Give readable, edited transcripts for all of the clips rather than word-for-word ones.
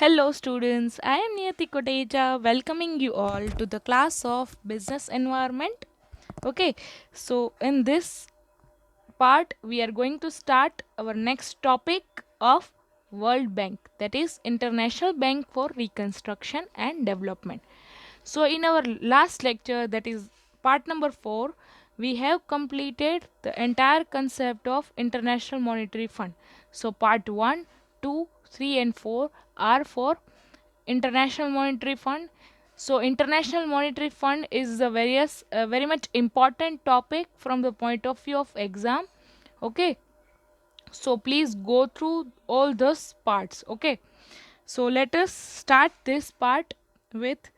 Hello, students. I am Niyati Koteja, welcoming you all to the class of Business Environment. Okay, so in this part, we are going to start our next topic of World Bank, that is International Bank for Reconstruction and Development. So, in our last lecture, that is part number 4, we have completed the entire concept of International Monetary Fund. So, part 1, 2, 3, and 4 are for International Monetary Fund. So, International Monetary Fund is a very much important topic from the point of view of exam. Okay, so please go through all those parts. Okay, so let us start this part with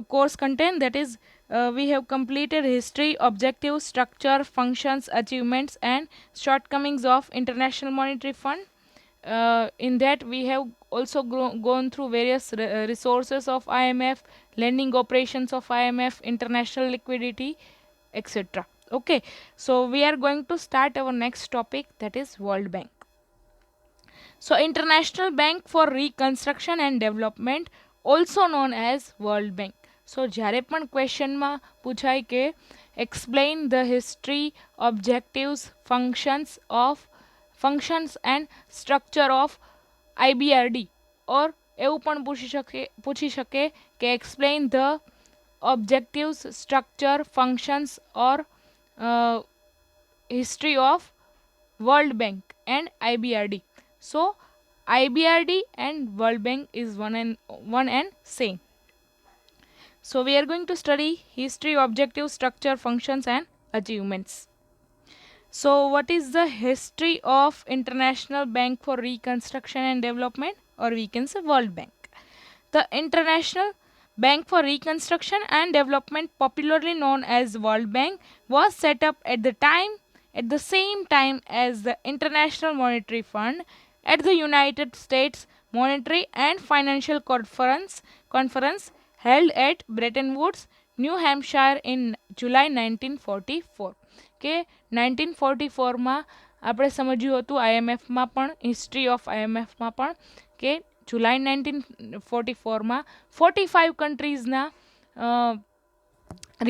course content, that is we have completed history, objective, structure, functions, achievements and shortcomings of International Monetary Fund. In that we have also gone through various resources of IMF, lending operations of IMF, international liquidity, etc. Okay, so we are going to start our next topic, that is World Bank. So, International Bank for Reconstruction and Development, also known as World Bank. So, જ્યારે પણ ક્વેશ્ચનમાં પૂછાય કે explain the history, objectives, functions and structure of IBRD, or એવું પણ પૂછી શકે કે explain the objectives, structure, functions or history of World Bank and IBRD. So IBRD and World Bank is one and same. So we are going to study history, objective, structure, functions and achievements. So what is the history of International Bank for Reconstruction and Development, or we can say World Bank? The International Bank for Reconstruction and Development, popularly known as World Bank, was set up at the same time as the International Monetary Fund at the United States Monetary and Financial Conference held at Bretton Woods, New Hampshire in July 1944. કે 1944માં આપણે સમજ્યું હતું IMFમાં પણ, history of IMFમાં પણ, કે જુલાઈ 1944માં 45 કન્ટ્રીઝના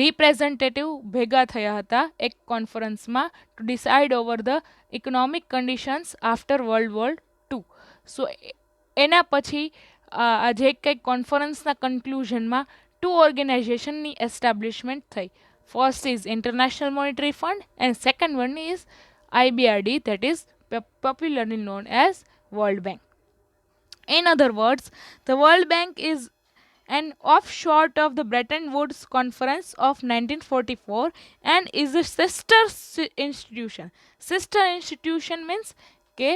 representative ભેગા થયા હતા એક કોન્ફરન્સમાં to decide over the economic conditions after world war two. So એના પછી જે કંઈક કોન્ફરન્સના કન્ક્લુઝનમાં ટુ ઓર્ગેનાઇઝેશનની એસ્ટાબ્લિશમેન્ટ થઈ. First is International Monetary Fund and second one is IBRD, that is popularly known as World Bank. In other words, the World Bank is an offshoot of the Bretton Woods Conference of 1944 and is a sister institution. Sister institution means કે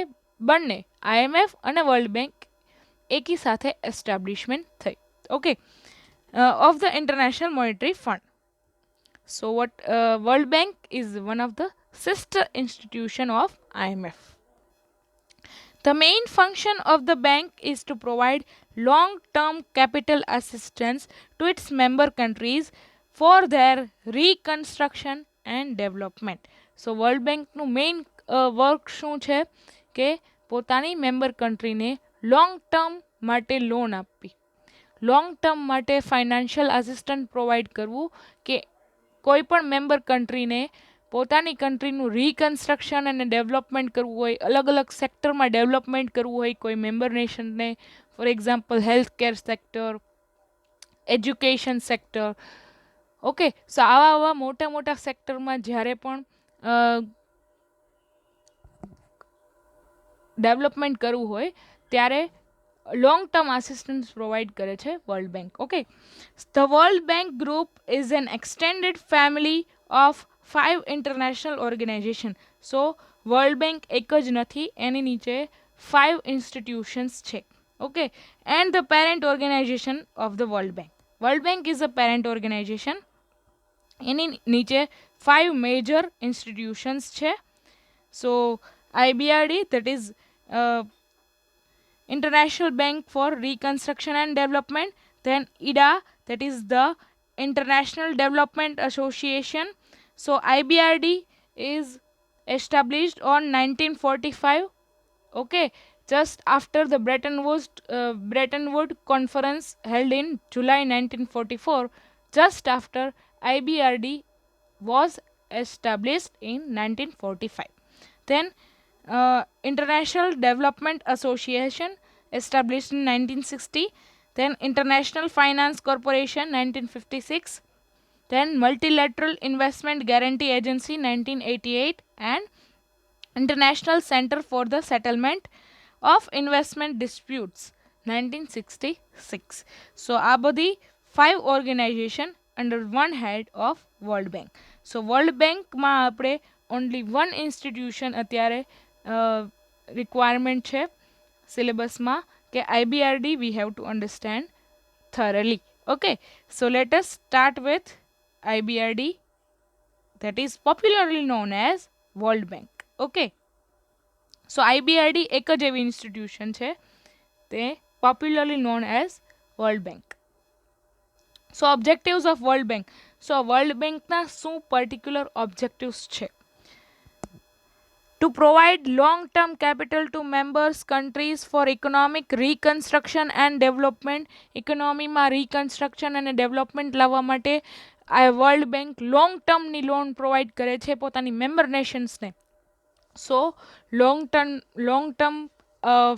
બંને IMF અને World Bank એકી સાથે establishment થઈ. Okay, of the International Monetary Fund. So what World Bank is one of the sister institution of IMF. The main function of the bank is to provide long-term capital assistance to its member countries for their reconstruction and development. So World Bank નું main work શું છે કે પોતાની member કન્ટ્રીને long term માટે loan આપવી, long term માટે financial assistant provide કરવું, કે કોઈ પણ મેમ્બર કન્ટ્રીને પોતાની કન્ટ્રીનું રિકન્સ્ટ્રક્શન અને ડેવલપમેન્ટ કરવું હોય, અલગ અલગ સેક્ટરમાં ડેવલપમેન્ટ કરવું હોય કોઈ મેમ્બર નેશનને, for example health care sector, education sector. Okay, so આવા મોટા મોટા સેક્ટરમાં જ્યારે પણ ડેવલપમેન્ટ કરવું હોય ત્યારે long term assistance provide કરે છે world bank. Okay, the World Bank Group is an extended family of 5 international organization. So World Bank એક જ નથી, એની નીચે 5 institutions છે. Okay, and the parent organization of the World Bank. World Bank is a parent organization. એની નીચે 5 major institutions છે. So IBRD, that is International Bank for Reconstruction and Development, then IDA, that is the International Development Association. So IBRD is established on 1945. Okay, just after the Bretton Woods conference held in July 1944, just after IBRD was established in 1945. Then International Development Association established in 1960. Then International Finance Corporation 1956. Then Multilateral Investment Guarantee Agency 1988 and International Center for the Settlement of Investment Disputes 1966. So આ બધી 5 organisation under one head of World Bank. So World બેંકમાં આપણે only one institution અત્યારે requirement છે સિલેબસમાં કે IBRD we have to understand thoroughly. Okay, so let us start with IBRD, that is popularly known as World Bank. Okay, so IBRD એક જ એવી institution છે તે popularly known as World Bank. So objectives of World Bank. So World Bankના શું particular objectives છે? To provide long-term capital to members countries for economic reconstruction and development. ઇકોનોમીમાં reconstruction અને development લાવવા માટે આ વર્લ્ડ બેંક લોંગ ટર્મની loan provide કરે છે પોતાની મેમ્બર નેશન્સને. So long term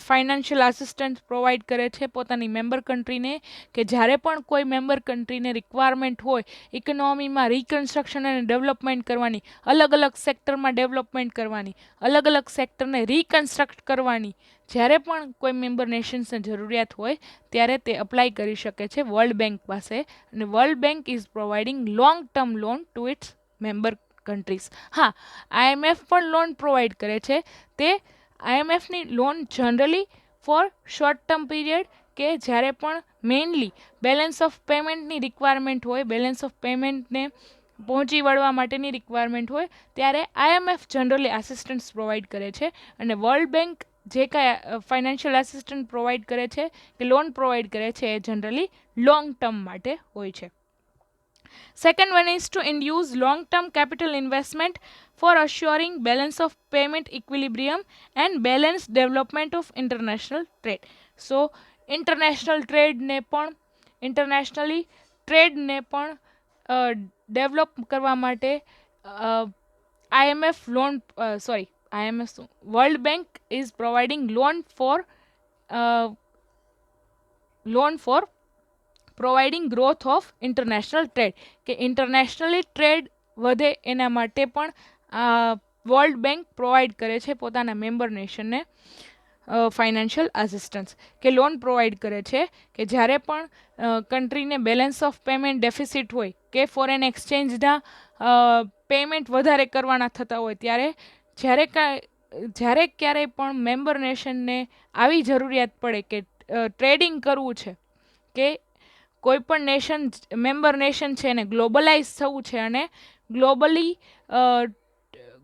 financial assistance provide કરે છે પોતાની મેમ્બર કન્ટ્રીને કે જ્યારે પણ કોઈ મેમ્બર કન્ટ્રીને રિક્વાયરમેન્ટ હોય ઇકોનોમીમાં રિકન્સ્ટ્રક્શન અને ડેવલપમેન્ટ કરવાની, અલગ અલગ સેક્ટરમાં ડેવલપમેન્ટ કરવાની, અલગ અલગ સેક્ટરને રિકન્સ્ટ્રક્ટ કરવાની, જ્યારે પણ કોઈ મેમ્બર નેશન્સને જરૂરિયાત હોય ત્યારે તે અપ્લાય કરી શકે છે વર્લ્ડ બેંક પાસે. અને world bank is providing long term loan to its member countries. હા, IMF પણ લોન પ્રોવાઈડ કરે છે. તે IMFની લોન generally for short term period કે જ્યારે પણ મેઇનલી બેલેન્સ ઓફ પેમેન્ટની રિક્વાયરમેન્ટ હોય, બેલેન્સ ઓફ પેમેન્ટને પહોંચી વળવા માટેની રિક્વાયરમેન્ટ હોય ત્યારે IMF જનરલી આસિસ્ટન્સ પ્રોવાઈડ કરે છે. અને વર્લ્ડ બેંક જે કાંઈ ફાઇનાન્શિયલ આસિસ્ટન્સ પ્રોવાઈડ કરે છે કે લોન પ્રોવાઈડ કરે છે એ જનરલી લોંગ ટર્મ માટે હોય છે. Second one is to induce long-term capital investment for assuring balance of payment equilibrium and balanced development of international trade. So, internationally trade ને પણ ડેવલપ કરવા માટે World Bank is providing loan for providing growth of international trade કે internationally trade વધે એના માટે પણ world bank provide કરે છે પોતાના મેમ્બર નેશનને ફાઇનાન્શિયલ આસિસ્ટન્સ કે લોન પ્રોવાઈડ કરે છે કે જ્યારે પણ કન્ટ્રીને બેલેન્સ ઓફ પેમેન્ટ ડેફિસિટ હોય કે ફોરેન એક્સચેન્જના પેમેન્ટ વધારે કરવાના થતા હોય ત્યારે જ્યારે ક્યારેય પણ મેમ્બર નેશનને આવી જરૂરિયાત પડે કે ટ્રેડિંગ કરવું છે કે કોઈ પણ મેમ્બર નેશન છે એને ગ્લોબલાઇઝ થવું છે અને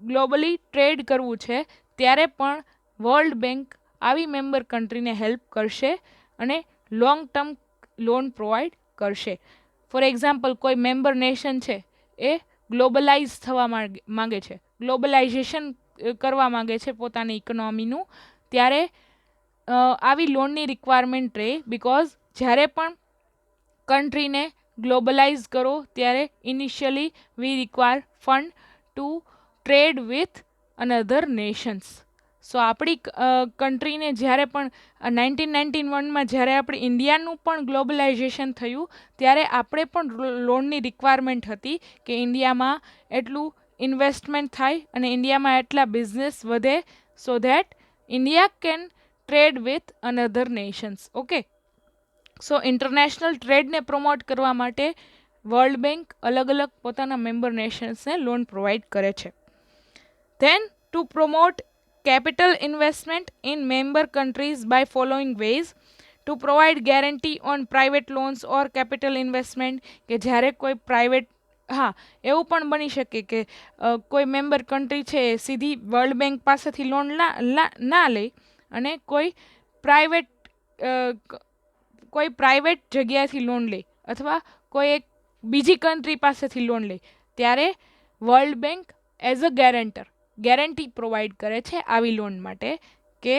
ગ્લોબલી ટ્રેડ કરવું છે ત્યારે પણ વર્લ્ડ બેંક આવી મેમ્બર કન્ટ્રીને હેલ્પ કરશે અને લોંગ ટર્મ લોન પ્રોવાઈડ કરશે. ફોર એક્ઝામ્પલ, કોઈ મેમ્બર નેશન છે એ ગ્લોબલાઇઝ થવા માંગે છે, ગ્લોબલાઇઝેશન કરવા માંગે છે પોતાની ઇકોનોમીનું, ત્યારે આવી લોનની રિક્વાયરમેન્ટ રહે. બિકોઝ જ્યારે પણ કન્ટ્રીને ગ્લોબલાઇઝ કરો ત્યારે initially we require fund to trade with another nations. So આપણી કન્ટ્રીને જ્યારે પણ 1991માં જ્યારે આપણે ઇન્ડિયાનું પણ ગ્લોબલાઇઝેશન થયું ત્યારે આપણે પણ લોનની રિક્વાયરમેન્ટ હતી કે ઇન્ડિયામાં એટલું ઇન્વેસ્ટમેન્ટ થાય અને ઇન્ડિયામાં એટલા બિઝનેસ વધે so that India can trade with another nations. Okay, so international ટ્રેડને પ્રમોટ કરવા માટે વર્લ્ડ બેંક અલગ અલગ પોતાના મેમ્બર નેશન્સને લોન પ્રોવાઈડ કરે છે. Then to promote capital investment in member countries by following ways: to provide guarantee on private loans or capital investment કે જ્યારે કોઈ પ્રાઇવેટ એવું પણ બની શકે કે કોઈ મેમ્બર કન્ટ્રી છે એ સીધી વર્લ્ડ બેંક પાસેથી લોન ના લે અને કોઈ પ્રાઇવેટ જગ્યાએથી લોન લે અથવા કોઈ એક બીજી કન્ટ્રી પાસેથી લોન લે ત્યારે world bank as a guarantee provide કરે છે આવી લોન માટે કે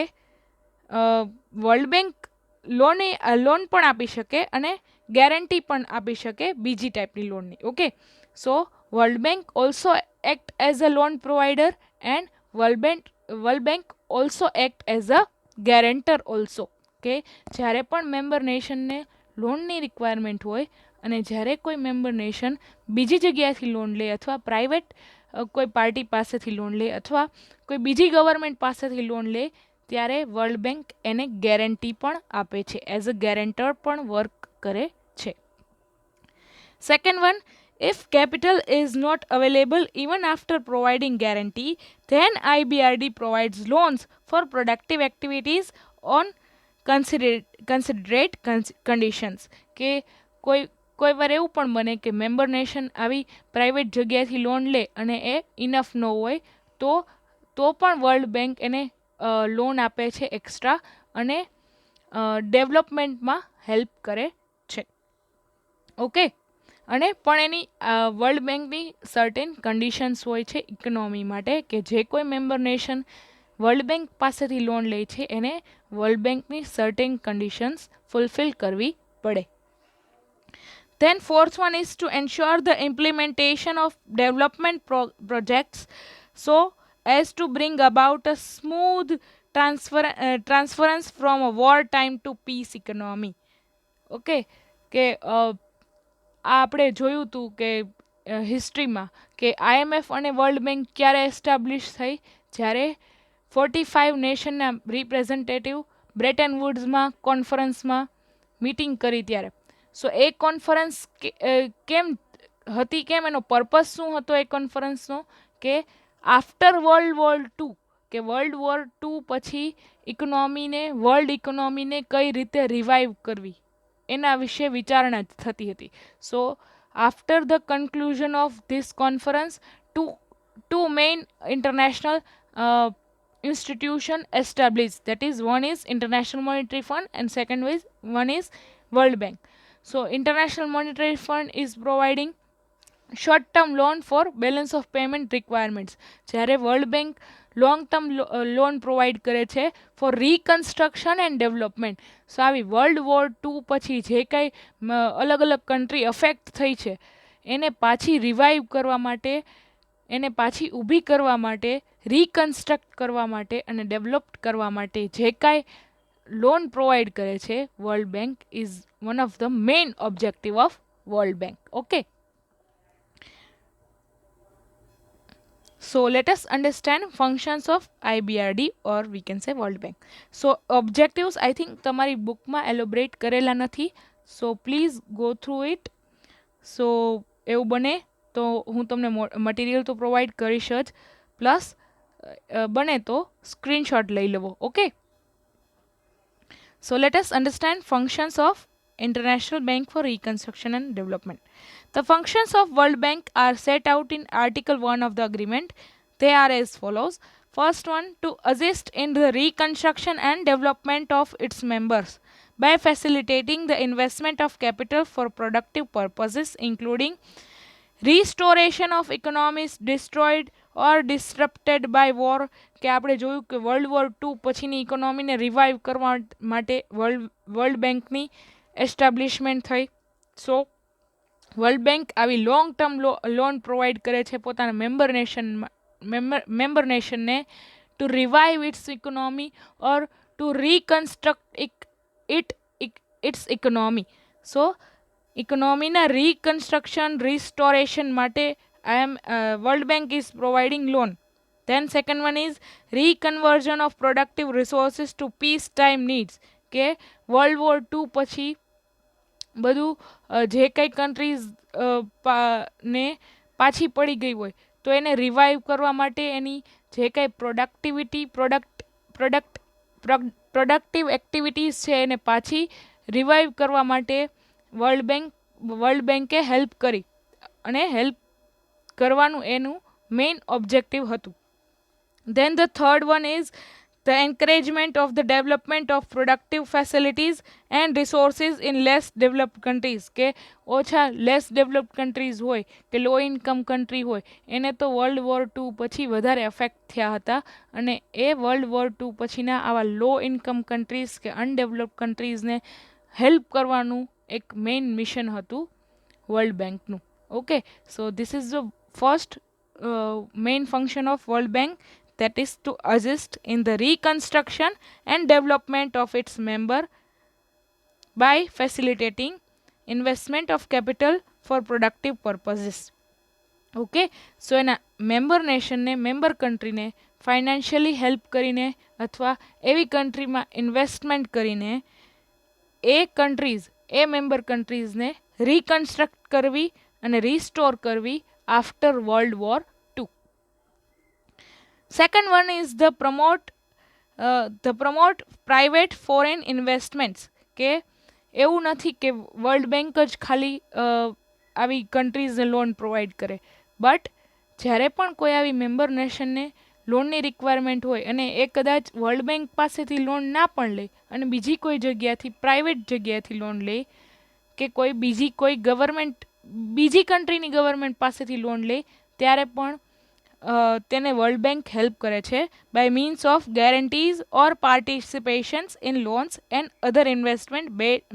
વર્લ્ડ બેંક લોન પણ આપી શકે અને ગેરંટી પણ આપી શકે બીજી ટાઈપની લોનની. Okay, so world bank also act as a loan provider and world bank also act as a guarantor also. કે જ્યારે પણ મેમ્બર નેશનને લોનની રિક્વાયરમેન્ટ હોય અને જ્યારે કોઈ મેમ્બર નેશન બીજી જગ્યાએથી લોન લે અથવા પ્રાઇવેટ કોઈ પાર્ટી પાસેથી લોન લે અથવા કોઈ બીજી ગવર્મેન્ટ પાસેથી લોન લે ત્યારે વર્લ્ડ બેંક એને ગેરંટી પણ આપે છે, એઝ અ ગેરેન્ટર પણ વર્ક કરે છે. Second one, if capital is not available even after providing guarantee, then IBRD provides loans for productive activities on considerate conditions. કે કોઈ વાર એવું પણ બને કે મેમ્બર નેશન આવી પ્રાઇવેટ જગ્યાએથી લોન લે અને એ ઇનફ ન હોય તો પણ વર્લ્ડ બેંક એને લોન આપે છે એક્સ્ટ્રા અને ડેવલપમેન્ટમાં હેલ્પ કરે છે. ઓકે, અને પણ એની વર્લ્ડ બેંકની સર્ટેન કન્ડિશન્સ હોય છે ઇકોનોમી માટે કે જે કોઈ મેમ્બર નેશન વર્લ્ડ બેંક પાસેથી લોન લે છે એને વર્લ્ડ બેંકની સર્ટેન કન્ડિશન્સ ફુલફિલ કરવી પડે. Then fourth one is to ensure the implementation of development projects so as to bring about a smooth transference from a wartime to peace economy. Okay, કે આપણે જોયું હતું કે હિસ્ટ્રીમાં કે IMF અને વર્લ્ડ બેંક ક્યારે એસ્ટાબ્લિશ થઈ, જ્યારે 45 નેશનના રિપ્રેઝેન્ટેટિવ બ્રેટન વુડ્સમાં કોન્ફરન્સમાં મીટિંગ કરી ત્યારે. સો એ કોન્ફરન્સ કેમ હતી, કેમ એનો પર્પઝ શું હતો એ કોન્ફરન્સનો, કે આફ્ટર વર્લ્ડ વોર ટુ, કે વર્લ્ડ વોર ટુ પછી વર્લ્ડ ઇકોનોમીને કઈ રીતે રિવાઇવ કરવી એના વિશે વિચારણા થતી હતી. So after the conclusion of this conference two main international institution established, that is one is International Monetary Fund and second one is World Bank. So International Monetary Fund is providing short term loan for balance of payment requirements, જ્યારે world bank long term loan provide કરે છે four reconstruction and development. સો આવી world war two પછી જે કાંઈ અલગ અલગ country affect થઈ છે એને પાછી રિવાઇવ કરવા માટે, એને પાછી ઊભી કરવા માટે, રિકન્સ્ટ્રક્ટ કરવા માટે અને ડેવલપ કરવા માટે જે કાંઈ લોન પ્રોવાઈડ કરે છે world bank is one of the main objective of World bank. Okay, so let us understand functions of IBRD or we can say World Bank. So objectives I think તમારી બુકમાં elaborate કરેલા નથી, so please go through it. so એવું બને તો હું તમને material તો પ્રોવાઈડ કરીશ જ, પ્લસ બને તો સ્ક્રીનશોટ લઈ લેવો. Okay, so let us understand functions of International Bank for Reconstruction and Development. The functions of World Bank are set out in Article 1 of the agreement. They are as follows. First one, to assist in the reconstruction and development of its members by facilitating the investment of capital for productive purposes including restoration of economies destroyed or disrupted by war. કે આપણે જોયું કે world war two પછીની ઇકોનોમીને revive કરવા માટે world બેંકની એસ્ટાબ્લિશમેન્ટ થઈ. સો વર્લ્ડ બેંક આવી લોંગ ટર્મ લોન પ્રોવાઈડ કરે છે પોતાના મેમ્બર નેશનને to revive its economy or to reconstruct its economy. So ઇકોનોમીના રિકન્સ્ટ્રક્શન રિસ્ટોરેશન માટે world bank is providing loan. Then second one is reconversion of productive resources to peacetime needs. કે world war two પછી બધું જે કંઈ countries ને પાછી પડી ગઈ હોય તો એને રિવાઇવ કરવા માટે એની જે કંઈ પ્રોડક્ટિવ એક્ટિવિટીઝ છે એને પાછી રિવાઇવ કરવા માટે વર્લ્ડ બેંકે હેલ્પ કરી અને હેલ્પ કરવાનું એનું મેઇન ઓબ્જેક્ટિવ હતું. Then the third one is the encouragement of the development of productive facilities and resources in less developed countries કે ઓછા લેસ ડેવલપ્ડ કન્ટ્રીઝ હોય કે લો ઇન્કમ કન્ટ્રી હોય એને તો વર્લ્ડ વોર ટુ પછી વધારે અફેક્ટ થયા હતા અને એ વર્લ્ડ વોર ટુ પછીના આવા લો ઇન્કમ કન્ટ્રીઝ કે અનડેવલપ્ડ કન્ટ્રીઝને હેલ્પ કરવાનું એક મેઇન મિશન હતું વર્લ્ડ બેંકનું. Okay, so this is the first main function of World Bank, that is to assist in the reconstruction and development of its member by facilitating investment of capital for productive purposes. Okay, so એના member નેશનને member કન્ટ્રીને financially help કરીને અથવા એવી કન્ટ્રીમાં investment કરીને એ કન્ટ્રીઝ એ મેમ્બર કન્ટ્રીઝને રિકન્સ્ટ્રક્ટ કરવી અને રિસ્ટોર કરવી after world war two. Second one is the promote private foreign investments કે એવું નથી કે વર્લ્ડ બેંક જ ખાલી આવી કન્ટ્રીઝને લોન પ્રોવાઈડ કરે, બટ જ્યારે પણ કોઈ આવી મેમ્બર નેશનને લોનની રિક્વાયરમેન્ટ હોય અને એ કદાચ વર્લ્ડ બેંક પાસેથી લોન ના પણ લે અને બીજી કોઈ જગ્યાથી પ્રાઇવેટ જગ્યાએથી લોન લે કે કોઈ ગવર્મેન્ટ બીજી કન્ટ્રીની ગવર્મેન્ટ પાસેથી લોન લે ત્યારે પણ તેને વર્લ્ડ બેંક હેલ્પ કરે છે by means of guarantees or participations in loans and other investment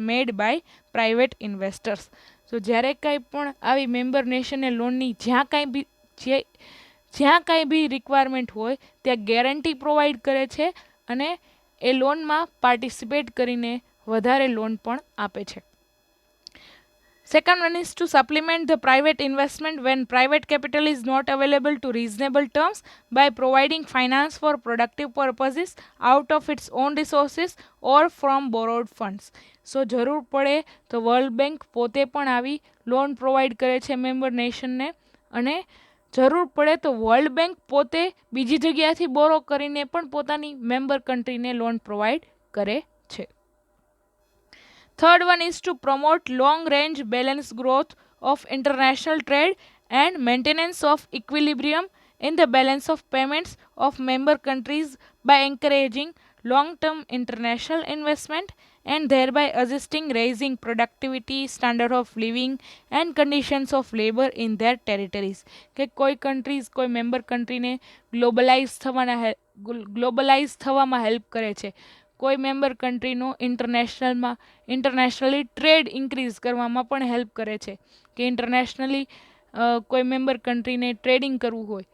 made by private investors. So જ્યારે કાંઈ પણ આવી મેમ્બર નેશનને લોનની જ્યાં કાંઈ બી રિક્વાયરમેન્ટ હોય ત્યાં ગેરંટી પ્રોવાઈડ કરે છે અને એ લોનમાં પાર્ટિસિપેટ કરીને વધારે લોન પણ આપે છે. Second one is to supplement the private investment when private capital is not available to reasonable terms by providing finance for productive purposes out of its own resources or from borrowed funds. So જરૂર પડે તો world bank પોતે પણ આવી loan provide કરે છે member નેશનને અને જરૂર પડે તો વર્લ્ડ બેંક પોતે બીજી જગ્યાથી બોરો કરીને પણ પોતાની મેમ્બર કન્ટ્રીને લોન પ્રોવાઈડ કરે છે. Third one is to promote long-range balanced growth of international trade and maintenance of equilibrium in the balance of payments of member countries by encouraging long-term international investment and thereby assisting raising productivity, standard of living and conditions of labor in their territories. કે કોઈ countries કોઈ member કન્ટ્રીને ગ્લોબલાઇઝ થવામાં help કરે છે, કોઈ member કન્ટ્રીનો internationally trade increase કરવામાં પણ help કરે છે કે ઇન્ટરનેશનલી કોઈ મેમ્બર કન્ટ્રીને ટ્રેડિંગ કરવું હોય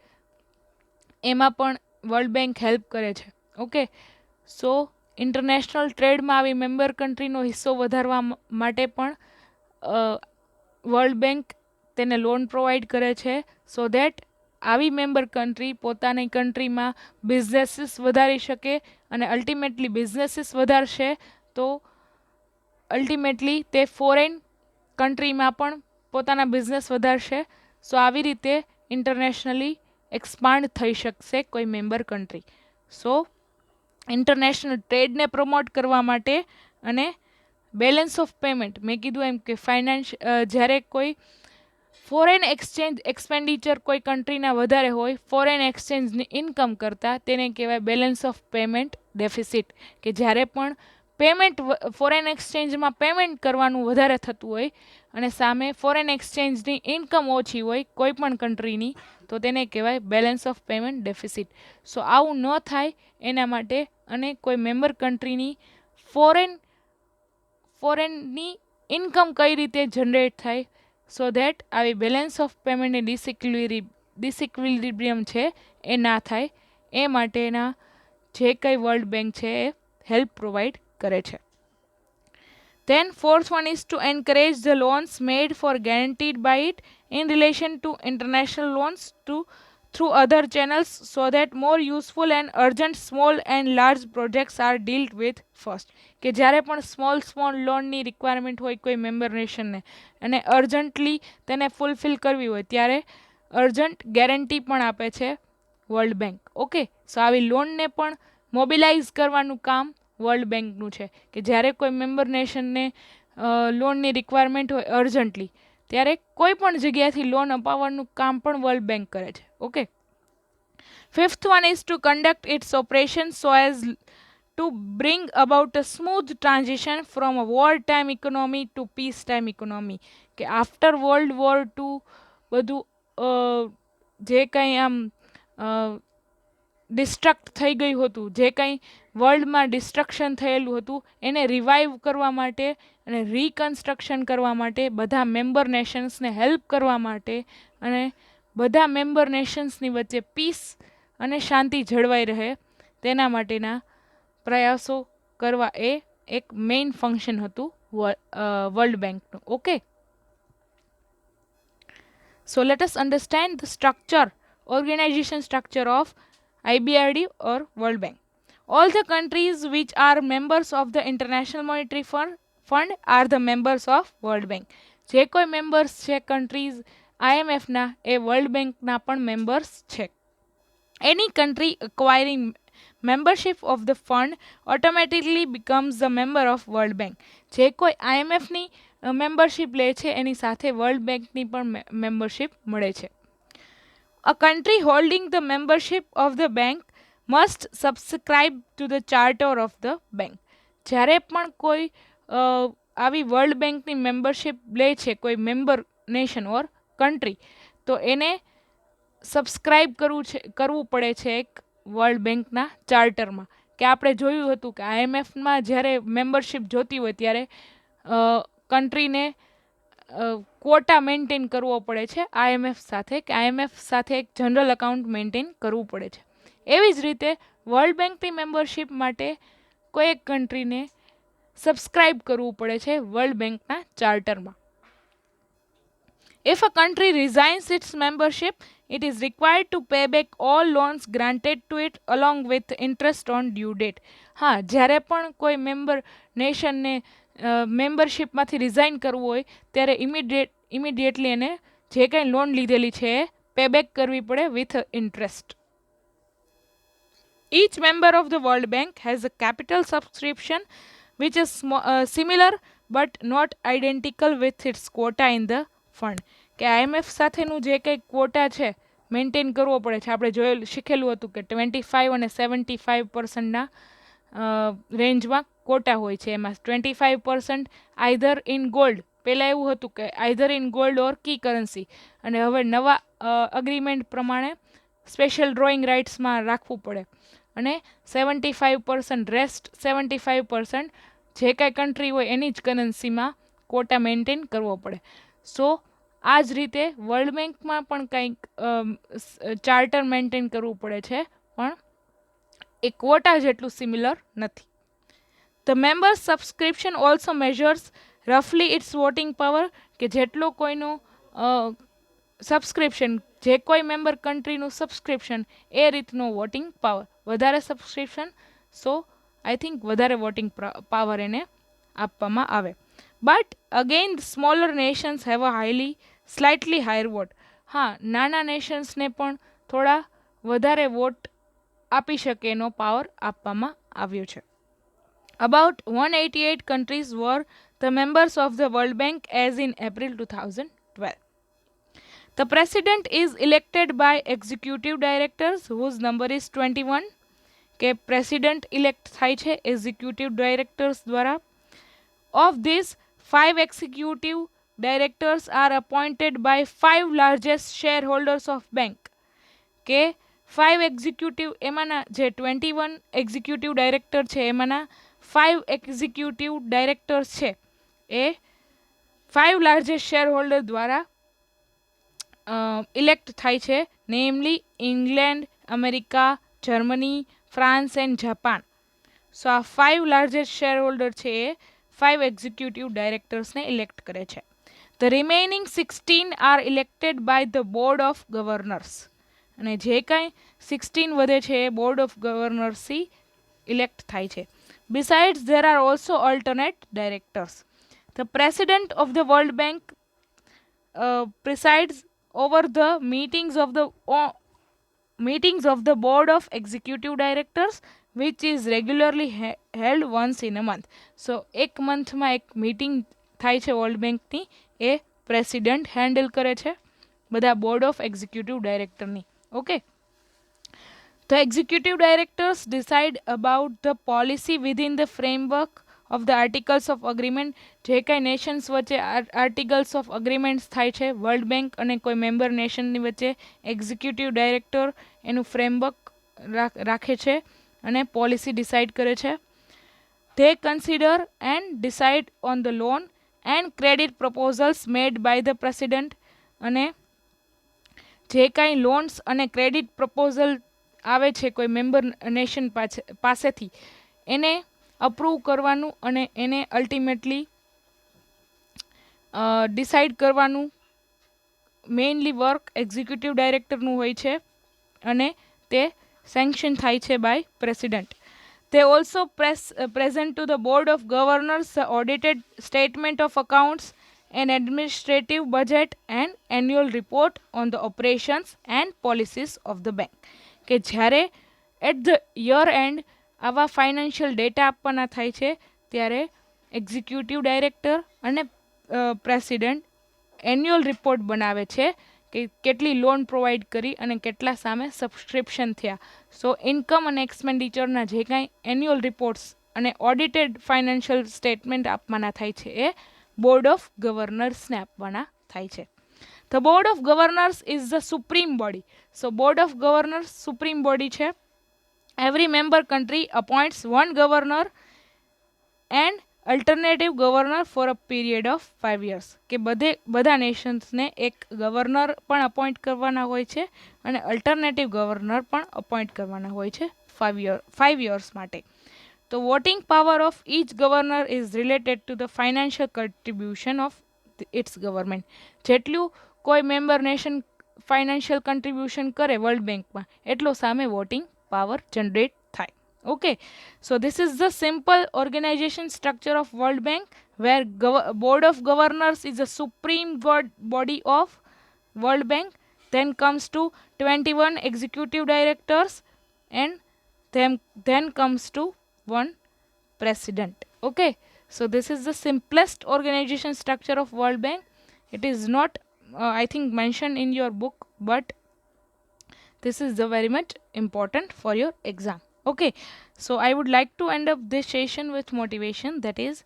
એમાં પણ વર્લ્ડ બેંક હેલ્પ કરે છે. ઓકે, સો ઇન્ટરનેશનલ ટ્રેડમાં આવી મેમ્બર કન્ટ્રીનો હિસ્સો વધારવા માટે પણ વર્લ્ડ બેંક તેને લોન પ્રોવાઈડ કરે છે સો દેટ આવી મેમ્બર કન્ટ્રી પોતાની કન્ટ્રીમાં બિઝનેસીસ વધારી શકે અને અલ્ટિમેટલી બિઝનેસીસ વધારશે તો અલ્ટિમેટલી તે ફોરેન કન્ટ્રીમાં પણ પોતાના બિઝનેસ વધારશે. સો આવી રીતે ઇન્ટરનેશનલી એક્સપાન્ડ થઈ શકશે કોઈ મેમ્બર કન્ટ્રી. સો ઇન્ટરનેશનલ ટ્રેડને પ્રમોટ કરવા માટે અને બેલેન્સ ઓફ પેમેન્ટ મેં કીધું એમ કે જ્યારે કોઈ ફોરેન એક્સચેન્જ એક્સપેન્ડિચર કોઈ કન્ટ્રીના વધારે હોય ફોરેન એક્સચેન્જની ઇન્કમ કરતાં તેને કહેવાય બેલેન્સ ઓફ પેમેન્ટ ડેફિસિટ કે જ્યારે પણ પેમેન્ટ ફોરેન એક્સચેન્જમાં પેમેન્ટ કરવાનું વધારે થતું હોય અને સામે ફોરેન એક્સચેન્જની ઇન્કમ ઓછી હોય કોઈ પણ કન્ટ્રીની તો તેને કહેવાય બેલેન્સ ઓફ પેમેન્ટ ડેફિસિટ. સો આવું ન થાય એના માટે અને કોઈ મેમ્બર કન્ટ્રીની ફોરેનની ઇન્કમ કઈ રીતે જનરેટ થાય સો દેટ આવી બેલેન્સ ઓફ પેમેન્ટની ડિસઇક્વિલિબ્રિયમ છે એ ના થાય એ માટેના જે કંઈ વર્લ્ડ બેંક છે એ હેલ્પ પ્રોવાઈડ કરે છે. Then fourth one is to encourage the loans made for guaranteed by it in relation to international loans through other channels so that more useful and urgent small and large projects are dealt with first. કે જ્યારે પણ small લોનની requirement હોય કોઈ member નેશનને અને urgently તેને fulfil કરવી હોય ત્યારે અર્જન્ટ ગેરંટી પણ આપે છે વર્લ્ડ બેંક. ઓકે, સો આવી લોનને પણ મોબિલાઇઝ કરવાનું કામ વર્લ્ડ બેંકનું છે કે જ્યારે કોઈ મેમ્બર નેશનને લોનની રિક્વાયરમેન્ટ હોય અર્જન્ટલી ત્યારે કોઈ પણ જગ્યાએથી લોન અપાવવાનું કામ પણ વર્લ્ડ બેંક કરે છે. Okay, Fifth one is to conduct its operations so as to bring about a smooth transition from a wartime economy to peacetime economy. કે આફ્ટર વર્લ્ડ વોર ટુ બધું જે કંઈ આમ ડિસ્ટ્રક્ટ થઈ ગયું હતું, જે કંઈ વર્લ્ડમાં ડિસ્ટ્રક્શન થયેલું હતું એને રિવાઇવ કરવા માટે અને રિકન્સ્ટ્રક્શન કરવા માટે, બધા મેમ્બર નેશન્સને હેલ્પ કરવા માટે અને બધા મેમ્બર નેશન્સની વચ્ચે પીસ અને શાંતિ જળવાઈ રહે તેના માટેના પ્રયાસો કરવા એ એક મેઇન ફંક્શન હતું વર્લ્ડ બેંકનું. Okay, so let us understand the structure, organization structure of IBRD or World Bank. All the countries which are members of the International Monetary Fund are the members of World Bank. જે કોઈ members છે countries IMFના એ world બેંકના પણ members છે. Any country acquiring membership of the fund automatically becomes the member of World Bank. જે કોઈ IMFની membership લે છે એની સાથે વર્લ્ડ બેંકની પણ મેમ્બરશિપ મળે છે. A country holding the membership of the bank must subscribe to the charter of the bank. જ્યારે પણ કોઈ આવી વર્લ્ડ બેંકની મેમ્બરશિપ લે છે કોઈ મેમ્બર નેશન ઓર કન્ટ્રી, તો એને સબસ્ક્રાઇબ કરવું પડે છે એક વર્લ્ડ બેંકના ચાર્ટરમાં. કે આપણે જોયું હતું કે IMFમાં જ્યારે મેમ્બરશિપ જોતી હોય ત્યારે કન્ટ્રીને ક્વોટા મેન્ટેન કરવો પડે છે IMF સાથે, કે IMF સાથે એક જનરલ અકાઉન્ટ મેન્ટેન કરવું પડે છે. એવી જ રીતે વર્લ્ડ બેંકની મેમ્બરશિપ માટે કોઈ એક કન્ટ્રીને સબસ્ક્રાઇબ કરવું પડે છે વર્લ્ડ બેંકના ચાર્ટરમાં. If a country resigns its membership, it is required to pay back all loans granted to it along with interest on due date. હા, જ્યારે પણ કોઈ મેમ્બર નેશનને મેમ્બરશિપમાંથી રિઝાઇન કરવું હોય ત્યારે ઇમિડિયેટલી એને જે કંઈ લોન લીધેલી છે એ પેબેક કરવી પડે with interest. Each member of the World Bank has a capital subscription which is similar but not identical with its quota in the fund. કે IMF સાથેનું જે કંઈ ક્વોટા છે મેન્ટેન કરવો પડે છે. આપણે શીખેલું હતું કે 25 અને 75%ના રેન્જમાં ક્વોટા હોય છે. એમાં 25% આઈધર ઇન ગોલ્ડ, પહેલાં એવું હતું કે either in gold or key currency, અને હવે નવા અગ્રીમેન્ટ પ્રમાણે સ્પેશિયલ ડ્રોઈંગ રાઇટ્સમાં રાખવું પડે. અને 75% રેસ્ટ 75% જે કાંઈ કન્ટ્રી હોય એની જ કરન્સીમાં ક્વોટા મેન્ટેન કરવો પડે. સો આ જ રીતે વર્લ્ડ બેંકમાં પણ કંઈક ચાર્ટર મેન્ટેન કરવું પડે છે, પણ એ ક્વોટા જેટલું સિમિલર નથી. The member subscription also measures roughly its voting power. કે જેટલો કોઈનું સબસ્ક્રિપ્શન, જે કોઈ મેમ્બર કન્ટ્રીનું સબસ્ક્રિપ્શન એ રીતનું વોટિંગ પાવર. વધારે સબસ્ક્રિપ્શન, સો આઈ થિંક વધારે વોટિંગ પાવર એને આપવામાં આવે. But again smaller nations have a slightly higher vote. હા, નાના નેશન્સને પણ થોડા વધારે વોટ આપી શકે એનો પાવર આપવામાં આવ્યો છે. About 188 countries were the members of the World Bank as in April 2012. The president is elected by executive directors whose number is 21. કે president elect થાય છે executive directors દ્વારા. Of this, 5 executive directors are appointed by 5 largest shareholders of bank. કે 5 executive, એમાંના જે 21 executive director છે એમાંના 5 executive directors છે એ 5 largest shareholder દ્વારા ઇલેક્ટ થાય છે, namely England, America, Germany, France and Japan. So આ 5 લાર્જેસ્ટ શેર હોલ્ડર છે એ 5 એક્ઝિક્યુટિવ ડાયરેક્ટર્સને ઇલેક્ટ કરે છે. The remaining 16 are elected by the board of governors. અને જે કાંઈ 16 વધે છે એ બોર્ડ ઓફ ગવર્નર્સથી ઇલેક્ટ થાય છે. Besides there are also alternate directors. The president of the world bank presides over the meetings of the board of executive directors which is regularly held once in a month. સો એક મંથમાં એક meeting થાય છે world બેંકની, એ president handle કરે છે બધા board of executive ડાયરેક્ટરની. Okay, The executive directors decide about the policy within the framework of the articles of agreement. જે કાંઈ નેશન્સ વચ્ચે આર્ટિકલ્સ ઓફ અગ્રીમેન્ટ્સ થાય છે વર્લ્ડ બેંક અને કોઈ મેમ્બર નેશનની વચ્ચે, એક્ઝિક્યુટિવ ડાયરેક્ટર એનું ફ્રેમવર્ક રાખે છે અને પોલિસી ડિસાઇડ કરે છે. They consider and decide on the loan and credit proposals made by the president. અને જે કાંઈ લોન્સ અને ક્રેડિટ પ્રપોઝલ આવે છે કોઈ મેમ્બર નેશન પાસેથી એને અપ્રૂવ કરવાનું અને એને અલ્ટિમેટલી ડિસાઇડ કરવાનું મેઇનલી વર્ક એક્ઝિક્યુટિવ ડાયરેક્ટરનું હોય છે અને તે સેન્કશન થાય છે by president. They also present to the board of governors the audited statement of accounts and administrative budget and annual report on the operations and policies of the bank. કે જ્યારે at the year and આવા financial data આપવાના થાય છે ત્યારે executive director અને president annual report બનાવે છે કે કેટલી લોન પ્રોવાઈડ કરી અને કેટલા સામે સબસ્ક્રિપ્શન થયા. સો ઇન્કમ અને એક્સપેન્ડિચરના જે કાંઈ એન્યુઅલ રિપોર્ટ્સ અને ઓડિટેડ ફાઇનાન્શિયલ સ્ટેટમેન્ટ આપવાના થાય છે એ બોર્ડ ઓફ ગવર્નર્સને આપવાના થાય છે. The Board of Governors is the supreme body. So Board of Governors supreme body છે. Every member country appoints one governor and alternative governor for a period of 5 years. કે બધા નેશન્સને એક ગવર્નર પણ appoint કરવાના હોય છે અને અલ્ટરનેટિવ ગવર્નર પણ અપોઇન્ટ કરવાના હોય છે 5 years માટે. The voting power of each governor is related to the financial contribution of its government. જેટલું કોઈ મેમ્બર નેશન ફાઇનાન્શિયલ કન્ટ્રીબ્યુશન કરે વર્લ્ડ બેંકમાં એટલો સામે વોટિંગ પાવર જનરેટ થાય. Okay, so this is the simple organization structure of World Bank, where Board of Governors is the supreme body of World Bank. Then comes to 21 executive directors, and then comes to one president. Okay, so this is the simplest organization structure of World Bank. It is not, I think, mentioned in your book, but this is the very much important for your exam. Okay, so I would like to end up this session with motivation, that is,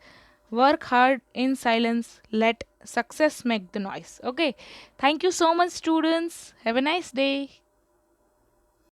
work hard in silence, let success make the noise. Okay, thank you so much, students. Have a nice day.